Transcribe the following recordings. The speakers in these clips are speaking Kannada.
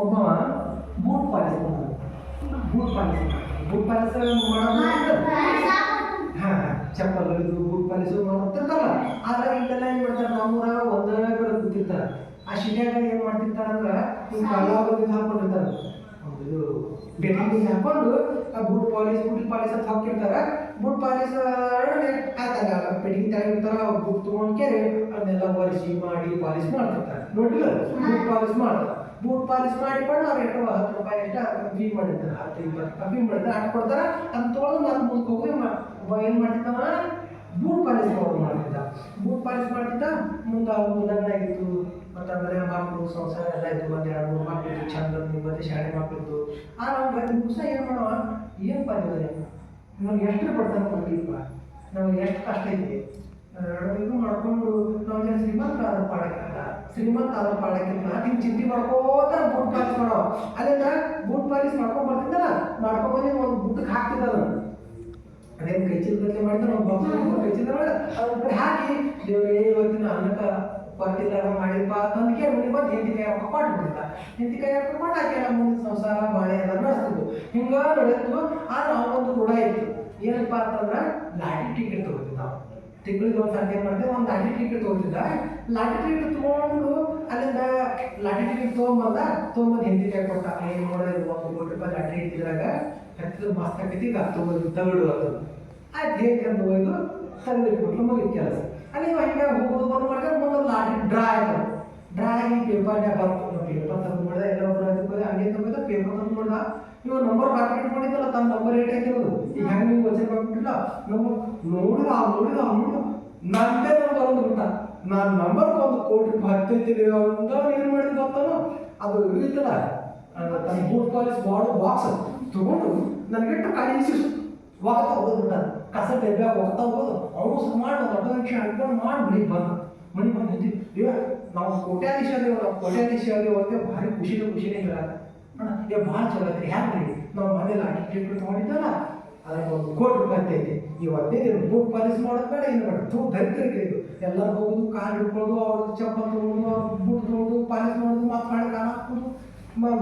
ಒಬ್ಬವ boot polish boot polish boot polish ಮಾಡೋದು ಹಾಂ ಚಪ್ಪಲ್ ಇದು ಬೂಟ್ ಪಾಲಿಸು ಮಾಡ್ತಿರ್ತಾರಲ್ಲ ಆದ್ರೆ ಇಲ್ಲೆಲ್ಲ ಏನು ಮಾಡ್ತಾರೆ ನಮ್ಮೂರಾಗ ಒಂದೇ ಕಡೆ ಕೂತಿರ್ತಾರೆ ಆ ಶಿಟ್ಯಾಗ ಏನು ಮಾಡ್ತಿರ್ತಾರೆ ಅಂದ್ರೆ ಹಿಂಗೆ ಕಾಲಾಗೋದು ಹಾಕೊಂಡಿರ್ತಾರೆ ಇದು ಬೆಟ್ಟಿಂಗ್ ಹಾಕೊಂಡು ಆ ಬೂಟ್ ಪಾಲಿಸ್ ಅಂತ ಹಾಕಿರ್ತಾರೆ ಬೂಟ್ ಪಾಲಿಸ್ ಆಯ್ತಾಗ ಬೆಟ್ಟಿಂಗ್ ತಗೊಂಡಿರ್ತಾರೆ ಬೂಟ್ ತೊಗೊಂಡ್ಕೇರಿ ಅದನ್ನೆಲ್ಲ ಒರೆಸಿ ಮಾಡಿ ಪಾಲಿಸ್ ಮಾಡ್ತಿರ್ತಾರೆ ನೋಡಿಲ್ಲ ಬೂಟ್ ಪಾಲಿಸ್ ಮಾಡ್ತಾರೆ ಬೂಟ್ ಪಾಲಿಸ್ ಮಾಡಿಕೊಂಡು ಅವ್ರು ಎಷ್ಟು 10 ರೂಪಾಯಿ ಎಷ್ಟು ಫೀ ಮಾಡಿರ್ತಾರೆ 10-20 ರೂಪಾಯಿ ಫೀ ಮಾಡಿರ್ತಾರೆ ಅಷ್ಟು ಕೊಡ್ತಾರೆ ಅದನ್ನ ತೊಗೊಂಡು ನಾನು ಮುಂದೆ ಹೋಗಿ ಏನು ಮಾಡ್ತಿದ್ದಾವ ಬೂಟ್ ಪಾಲಿಸ್ ಮಾಡ್ತಿದ್ದ ಬೂಟ್ ಪಾಲಿಸ್ ಮಾಡ್ತಿದ್ದ ಮುಂದೆ ಲಗ್ನ ಆಗಿತ್ತು ಮತ್ತು ಆಮೇಲೆ ಮಕ್ಕಳು ಸಂಸಾರ ಎಲ್ಲ ಇತ್ತು ಒಂದು 2-3 ಮಕ್ಕಳು ಚಂದ ಮತ್ತೆ ಶಾಲೆ ಮಕ್ಕಳಿದ್ದು ಆ ನಾವು ಗಂಡು ದಿವಸ ಏನು ಮಾಡವ ಏನು ಬಂದಿದ್ದಾರೆ ಇವಾಗ ಎಷ್ಟು ಕೊಡ್ತಾನೆ ಕೊಡ್ತೀಪ್ಪ ನಮಗೆ ಎಷ್ಟು ಕಷ್ಟ ಐತಿ ಇದು ಮಾಡ್ಕೊಂಡು ನಾವು ಜನ ಶ್ರೀಮಂತ ಆದ್ರ ಪಾಡಕ್ಕಿಲ್ಲ ಹಿಂಗೆ ಚಿಂತೆ ಮಾಡ್ಕೋತ ಬೂಟ್ ಪಾಲಿಸ್ ಮಾಡೋ ಅಲ್ಲಿಂದ ಬೂಟ್ ಪಾಲಿಸ್ ಮಾಡ್ಕೊಂಡು ಬರ್ತಿದ್ದಲ್ಲ ಮಾಡ್ಕೊಂಡ್ಬಂದು ಒಂದು ಬುಟ್ಟಕ್ಕೆ ಹಾಕ್ತಿದ್ದ ಅದೇನು ಕೈ ಚೀಲದಲ್ಲಿ ಮಾಡಿದ್ರೆ ಒಂದು ಬಾಕ್ಸ್ ಕೈ ಚೀಲ ಅದ್ರ ಕಡೆ ಹಾಕಿ ದೇವರೇ ಇವತ್ತಿನ ಅನ್ನಕ್ಕೆ ಕೊರತಿಲ್ಲ ಮಾಡಿಪ್ಪ ತಂದಿಕೆ ಮನೆ ಬಂದು ಹೆಂಡತಿ ಕೈ ಹಾಕಿ ಕೊಟ್ಬಿಡ್ತಿದ್ದ ಹೆಂಡತಿ ಕೈ ಹಾಕಿ ಕೊಟ್ಟು ಹಾಕಿ ಎಲ್ಲ ಮುಂದಿನ ಸಂಸಾರ ಬಾಳೆ ಎಲ್ಲ ನಡೆಸ್ತಿದ್ವು ಹಿಂಗೆ ನಡೆಯಿತು ಆದ್ರೆ ಅವನೊಂದು ಕೂಡ ಇತ್ತು ಏನಪ್ಪ ಅಂತಂದ್ರೆ ಲಾಟಿ ಟಿಕೆಟ್ ತಗೋತಿದ್ದ ನಾವು ತಿಂಗಳಿಗೆ ಒಂದು ಸಂತೆ ಮಾಡಿದೆ ಒಂದು ಲಾಟಿ ಟಿಕೆಟ್ ತೊಗೊತಿದ್ದ ಲಾಟಿ ಟಿಕೆಟ್ ತೊಗೊಂಡು ಅಲ್ಲಿಂದ ಲಾಟಿ ಟಿಕೆಟ್ ತೊಗೊಂಬಂದು ಹೆಂಡತಿ ಕೈ ಕೊಟ್ಟ ಏನು ನೋಡೋದು 1 ಕೋಟಿ ರೂಪಾಯಿ ಲಾಟಿ ಇಟ್ಟಿದ್ರಾಗ ಹತ್ತಿರ ಮಸ್ತ್ ಆಕೈತಿ ಈಗ ತಗೊಳ್ಳು ಅದು ಆಯ್ತು ಹೇಗೆ ಅಂತ ಹೋಯ್ತು ತೆಗೆದಿಟ್ಬಿಟ್ಲು ಮುಗಿದ ಕೆಲಸ ಅಲ್ಲಿ ಹಿಂಗೆ ಹೋಗೋದು ಬಂದು ಮಾಡಿದ್ರೆ ಮುಂದೆ ಲಾಟಿ ಡ್ರಾ ಆಯ್ತು ಡ್ರಾ ಆಗಿ ಪೇಪರ್ನಾಗ ಬರ್ತು ಪೇಪರ್ ತಂದು ಮಾಡಿದ ಎಲ್ಲ ಒಬ್ಬರು ಅದಕ್ಕೆ ಹಂಗೆ ತಂದು ಪೇಪರ್ ತಂದು ಮಾಡಿದ ಇವಾಗ ನಂಬರ್ ಬಾಕಿ ಇಟ್ಕೊಂಡಿದ್ದಲ್ಲ ತನ್ನ ನಂಬರ್ ಏಟ್ ಹಾಕಿರೋದು ಈಗ ಹೆಂಗೆ ನೀವು ವಚನ ಮಾಡ್ಬಿಟ್ಟಿಲ್ಲ ನಂಬರ್ ನೋಡಿದ ನಂದೇ ನಂಬರ್ ಒಂದು ಬಿಟ್ಟ ನಾನು ನಂಬರ್ 1 ಕೋಟಿ ರೂಪಾಯಿ ಹತ್ತೈತಿದೆ ಅಂತ ಏನು ಮಾಡಿದ್ ಗೊತ್ತಾನು ಅದು ಇರುತ್ತಲ್ಲ ತನ್ನ ಬೂಟ್ ಪಾಲಿಸ್ ಬಾಕ್ಸ್ ತಗೊಂಡು ನನಗೆಟ್ಟು ಕಾಳಿಸಿ ಹೋಗ್ತಾ ಹೋಗ್ಬಿಟ್ಟ ಕಸ ಡಬ್ಬ್ಯಾಗ ಹೋಗ್ತಾ ಹೋಗೋದು ಅವನು ಮಾಡಿ ಒಂದು ಆಟೋ ರಿಕ್ಷಾ ಹಾಕೊಂಡು ಮಾಡಿ ಮನೆಗೆ ಬಂದು ನಿಂತೀವಿ ನಾವು ಕೋಟ್ಯಾಧೀಶ ಅದೇವು ಅಂತ ಭಾರಿ ಖುಷಿನೇ ಇರಲ್ಲ ಅಣ್ಣ ಭಾಳ ಚಲೋ ಐತ್ರಿ ಹ್ಯಾಂಗೆ ರೀ ನಾವು ಮನೇಲಿ ಲಾಟಿ ಟಿಕೆಟ್ ತೊಗೊಂಡಿದ್ದಲ್ಲ ಅದಕ್ಕೆ 1 ಕೋಟಿ ರೂಪಾಯಿ ಐತಿ ಇವತ್ತೇ ಬೂಟ್ ಪಾಲಿಸ್ ಮಾಡೋದು ಬೇಡ ಏನು ಬೇಡ ದರಿದ್ರಕ್ಕೆ ಇದು ಎಲ್ಲರೂ ಹೋಗೋದು ಕಾಲು ಹಿಡ್ಕೊಳ್ಳೋದು ಅವ್ರದ್ದು ಚಪ್ಪಲ್ ತೊಗೊಳೋದು ಅವ್ರ ಬೂಟ್ ತೊಗೊಳೋದು ಪಾಲಿಸ್ ಮಾಡೋದು ಮತ್ತು ಮಾಡಿ ಕಾಲು ಹಾಕೋದು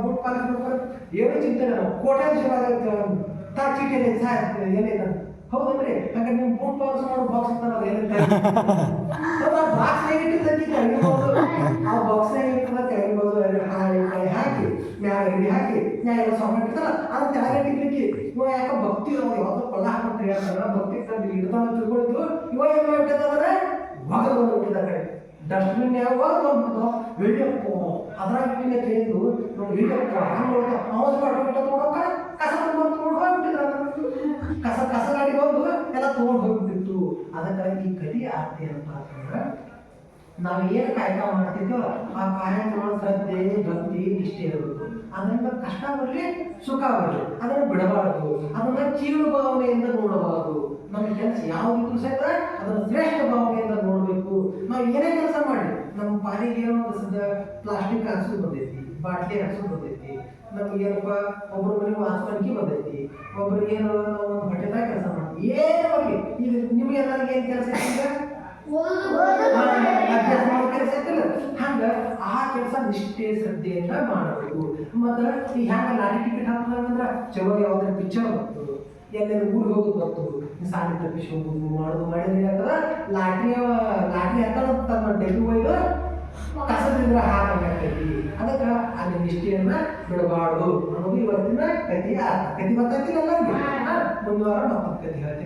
ಬೂಟ್ ಪಾಲಿಸ್ ಮಾಡ್ಕೊಂಡು ಏನೂ ಚಿಂತೆ ನಾವು ಕೋಟ್ಯಾಧೀಶವಾದ ಚೀಟಿಯಲ್ಲಿ ಏನಿದೆ ಹೌದಲ್ರಿ ಹಾಗೆ ನೀವು ಬೂಟ್ ಪಾಲಿಸ್ ಮಾಡೋ ಬಾಕ್ಸ್ ಇರ್ತಾರಲ್ಲ ಏನಿದೆ ಬಾಕ್ಸ್ ಹೇಗಿಟ್ಟಿದ್ದು ಆ ಬಾಕ್ಸ್ ಹೇಗಿರ್ತದ ತೆಗಿಬೋದು ಹಾಕಿ ಮ್ಯಾಲೆ ಹಾಕಿ ನ್ಯಾಯ ಸಾಮಾನು ಇರ್ತಲ್ಲ ಅದನ್ನ ತೆಳಗಡೆ ಇಡ್ಲಿಕ್ಕೆ ಇವಾಗ ಯಾಕೋ ಭಕ್ತಿ ಯಾವ್ದು ಕೊಳ್ಳ ಹಾಕೊಂಡ್ರಿ ಭಕ್ತಿ ತಂದು ಇಡ್ತಾನ ತಿಳ್ಕೊಳಿದ್ರು ಇವಾಗ ಏನು ಮಾಡ್ಬಿಟ್ಟಿದ್ದಾರೆ ಒಗದು ಬಂದ್ಬಿಟ್ಟಿದ್ದ ಕಡೆ ಡಸ್ಟ್ಬಿನ್ ಯಾವಾಗ ಬಂದ್ಬಿಟ್ಟು ವಿಡಿಯಪ್ಪ ಅದ್ರಾಗ ಇಟ್ಟಿನ ಕೇಳಿದ್ರು ನಾವು ವಿಡಿಯಪ್ಪ ಹಂಗೆ ನೋಡ್ತಾ ಅವತ್ತು ಮಾಡ್ಬಿಟ್ಟು ನೋಡೋಕ ಕಸ ಬಂದು ಹೋಗ್ಬಿಟ್ಟಿದ್ರು ಕಸ ಗಾಡಿ ಬಂದು ಎಲ್ಲ ತೊಗೊಂಡು ಹೋಗ್ಬಿಟ್ಟಿತ್ತು ಅದಕ್ಕಾಗಿ ಈ ಕಲಿ ಆರ್ತಿ ಅಂತ ಅಂತಂದ್ರೆ ನಾವು ಏನು ಕಾಯಕ ಮಾಡ್ತಿದ್ದೀವೋ ಆ ಕಾಯಕ ಶ್ರದ್ಧೆ ಭಕ್ತಿ ಇಷ್ಟೇ ಇರಬೇಕು ಅದರಿಂದ ಕಷ್ಟ ಬರಲಿ ಸುಖ ಬರಲಿ ಅದನ್ನು ಬಿಡಬಾರದು ಅದನ್ನ ಕೀಳು ಭಾವನೆಯಿಂದ ನೋಡಬಾರದು ನಮ್ಮ ಕೆಲಸ ಯಾವುದಿದ್ರು ಸಹಿತ ಅದನ್ನು ಶ್ರೇಷ್ಠ ಭಾವನೆಯಿಂದ ನೋಡಬೇಕು ನಾವು ಏನೇ ಕೆಲಸ ಮಾಡಿ ನಮ್ಮ ಪಾಲಿಗೆ ಏನೋ ಪ್ಲಾಸ್ಟಿಕ್ ಹಾಕ್ಸೋದು ಬಂದೈತಿ ಬಾಟ್ಲಿ ಹಾಕ್ಸೋದು ಬಂದೈತಿ ನಮಗೇನಪ್ಪ ಒಬ್ಬರ ಮನೆಗೆ ವಾಸಮನಿಕೆ ಬಂದೈತಿ ಒಬ್ರಿಗೆ ಏನೋ ನಾವು ಒಂದು ಹೊಟ್ಟೆದಾಗ ಕೆಲಸ ಮಾಡ್ತೀವಿ ಏನು ಬರಲಿ ಈಗ ನಿಮಗೆಲ್ಲರಿಗೆ ಏನು ಕೆಲಸ ಐತಿ ಅಭ್ಯಾಸ ಮಾಡೋ ಕೆಲಸ ಐತಿಲ್ಲ ಹಂಗೆ ಆ ಕೆಲಸ ನಿಷ್ಠೆ ಶ್ರದ್ಧೆಯಿಂದ ಮಾಡಬೇಕು ಮತ್ತು ಈ ಹ್ಯಾಂಗ ಲಾಟಿ ಟಿಕೆಟ್ ಹಾಕೋದಂದ್ರೆ ಚಲೋ ಯಾವ್ದಾರ ಪಿಕ್ಚರ್ ಬಂತು ಎಲ್ಲೆಲ್ಲ ಊರಿಗೆ ಹೋಗೋದು ಬಂತು ಸಾಲಿ ತಪ್ಪಿಸಿ ಹೋಗೋದು ಮಾಡೋದು ಮಾಡಿದ್ರೆ ಆಗ್ತದ ಲಾಟಿ ಹಾಕೋದು ತನ್ನ ಡೆಲ್ಲಿ ಒಯ್ದು ಕಸದಿಂದ ಹಾಕಾಗತ್ತೈತಿ ಅದಕ್ಕೆ ಅಲ್ಲಿ ನಿಷ್ಠೆಯನ್ನ ಬಿಡಬಾರ್ದು ಅನ್ನೋದು ಇವತ್ತಿನ ಕಥೆಯ ಕಥೆ ಗೊತ್ತಾಗ್ತಿಲ್ಲ ಎಲ್ಲರಿಗೆ ಮುಂದುವರ ಮತ್ತೊಂದು ಕಥೆ ಹೇಳ್ತೀನಿ.